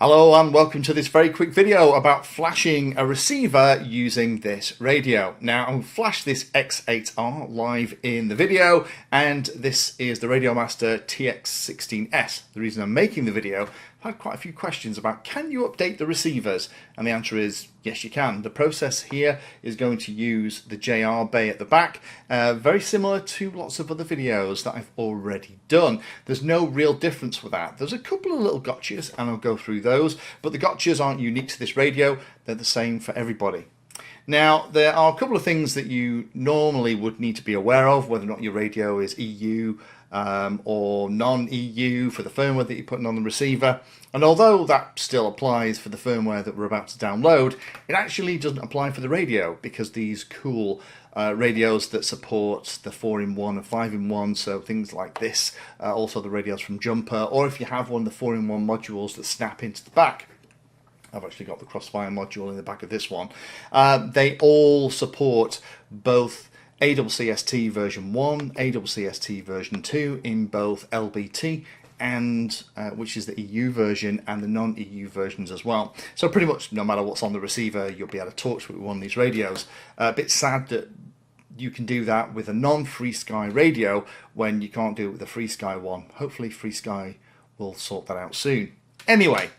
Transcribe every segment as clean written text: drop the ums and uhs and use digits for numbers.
Hello and welcome to this very quick video about flashing a receiver using this radio. Now I'll flash this X8R live in the video, and this is the RadioMaster TX16s. The reason I'm making the video, I've had quite a few questions about can you update the receivers, and the answer is yes you can. The process here is going to use the JR bay at the back, very similar to lots of other videos that I've already done. There's no real difference with that. There's a couple of little gotchas and I'll go through those, but the gotchas aren't unique to this radio, they're the same for everybody. Now there are a couple of things that you normally would need to be aware of, whether or not your radio is EU or non-EU for the firmware that you're putting on the receiver. And although that still applies for the firmware that we're about to download, it actually doesn't apply for the radio, because these cool radios that support the 4-in-1 and 5-in-1, so things like this, also the radios from Jumper, or if you have one of the 4-in-1 modules that snap into the back. I've actually got the Crossfire module in the back of this one. They all support both ACCST version 1, ACCST version 2 in both LBT and which is the EU version, and the non-EU versions as well. So pretty much no matter what's on the receiver, you'll be able to talk to it with one of these radios. A bit sad that you can do that with a non-FreeSky radio when you can't do it with a FreeSky one. Hopefully FreeSky will sort that out soon. Anyway,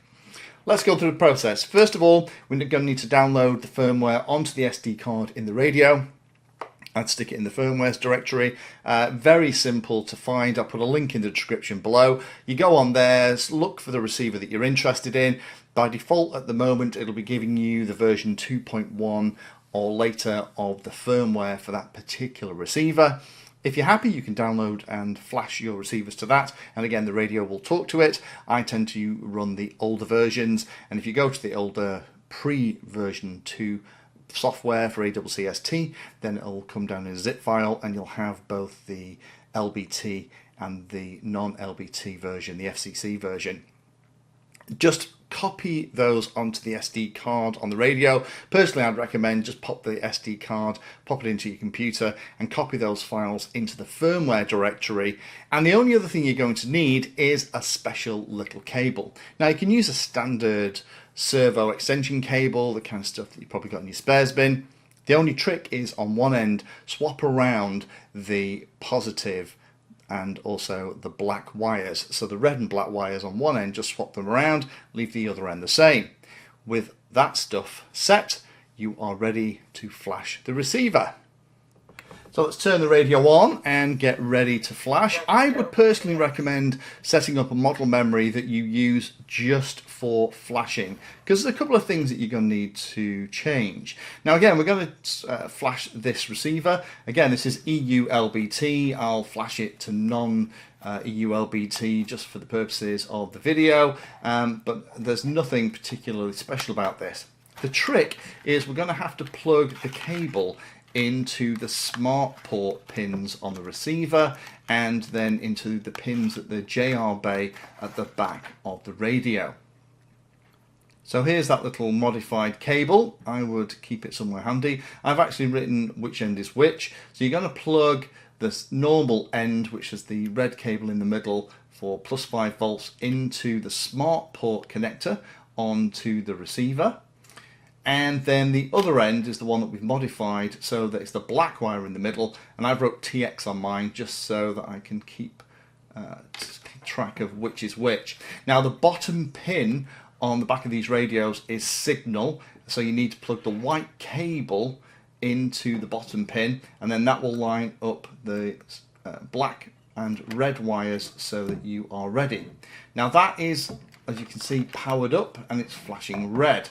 let's go through the process. First of all, we're going to need to download the firmware onto the SD card in the radio. I'd stick it in the firmwares directory. Very simple to find. I'll put a link in the description below. You go on there, look for the receiver that you're interested in. By default at the moment it'll be giving you the version 2.1 or later of the firmware for that particular receiver. If you're happy, you can download and flash your receivers to that, and again the radio will talk to it. I tend to run the older versions, and if you go to the older pre-version 2 software for ACCST, then it'll come down in a zip file and you'll have both the LBT and the non-LBT version, the FCC version. Just copy those onto the SD card on the radio. Personally, I'd recommend just pop the SD card, pop it into your computer and copy those files into the firmware directory. And the only other thing you're going to need is a special little cable. Now you can use a standard servo extension cable, the kind of stuff that you probably got in your spares bin. The only trick is on one end, swap around the positive and also the black wires. So the red and black wires on one end, just swap them around, leave the other end the same. With that stuff set, you are ready to flash the receiver. So let's turn the radio on and get ready to flash. I would personally recommend setting up a model memory that you use just for flashing, because there's a couple of things that you're going to need to change. Now again, we're going to flash this receiver. Again, this is EU LBT. I'll flash it to non-EU LBT just for the purposes of the video, but there's nothing particularly special about this. The trick is we're going to have to plug the cable into the smart port pins on the receiver and then into the pins at the JR bay at the back of the radio. So here's that little modified cable. I would keep it somewhere handy. I've actually written which end is which. So you're going to plug this normal end, which is the red cable in the middle for plus 5 volts, into the smart port connector onto the receiver. And then the other end is the one that we've modified so that it's the black wire in the middle, and I've wrote TX on mine just so that I can keep track of which is which. Now the bottom pin on the back of these radios is signal, so you need to plug the white cable into the bottom pin, and then that will line up the black and red wires so that you are ready. Now that is, as you can see, powered up and it's flashing red.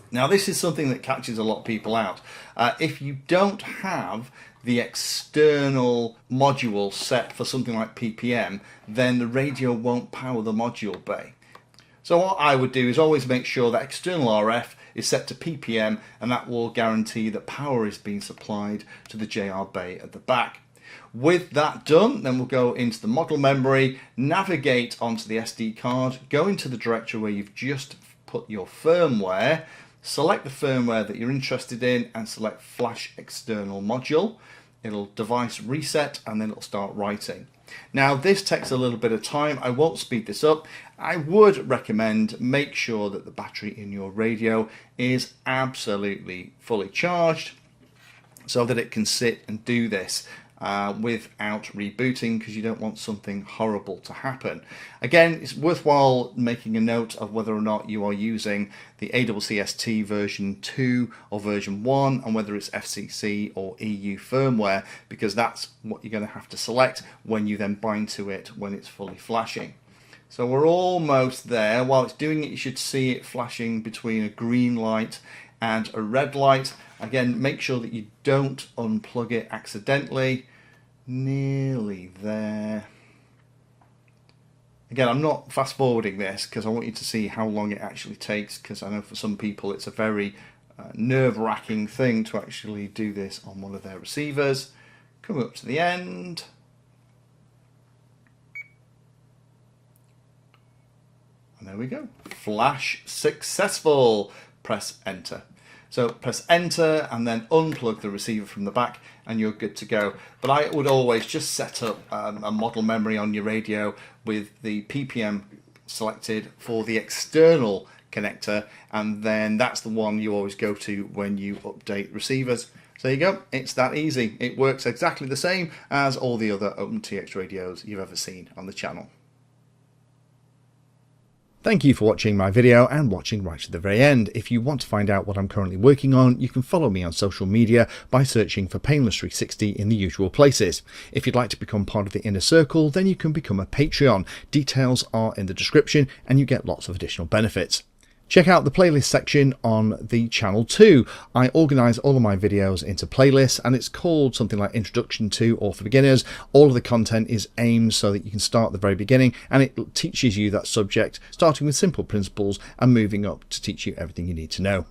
Now this is something that catches a lot of people out. If you don't have the external module set for something like ppm, then the radio won't power the module bay. So what I would do is always make sure that external RF is set to ppm, and that will guarantee that power is being supplied to the JR bay at the back. With that done, then we'll go into the model memory, navigate onto the SD card, go into the directory where you've just put your firmware, select the firmware that you're interested in and select flash external module. It'll device reset and then it'll start writing. Now this takes a little bit of time. I won't speed this up. I would recommend make sure that the battery in your radio is absolutely fully charged so that it can sit and do this without rebooting, because you don't want something horrible to happen. Again, it's worthwhile making a note of whether or not you are using the ACCST version 2 or version 1 and whether it's FCC or EU firmware, because that's what you're going to have to select when you then bind to it when it's fully flashing. So we're almost there. While it's doing it, you should see it flashing between a green light and a red light. Again, make sure that you don't unplug it accidentally. Nearly there. Again, I'm not fast forwarding this because I want you to see how long it actually takes, because I know for some people it's a very nerve-wracking thing to actually do this on one of their receivers. Come up to the end. And there we go. Flash successful. Press enter. So press enter and then unplug the receiver from the back and you're good to go. But I would always just set up a model memory on your radio with the ppm selected for the external connector, and then that's the one you always go to when you update receivers. So there you go, it's that easy. It works exactly the same as all the other OpenTX radios you've ever seen on the channel. Thank you for watching my video and watching right to the very end. If you want to find out what I'm currently working on, you can follow me on social media by searching for Painless360 in the usual places. If you'd like to become part of the inner circle, then you can become a Patreon. Details are in the description and you get lots of additional benefits. Check out the playlist section on the channel too. I organise all of my videos into playlists and it's called something like Introduction to or for Beginners. All of the content is aimed so that you can start at the very beginning, and it teaches you that subject, starting with simple principles and moving up to teach you everything you need to know.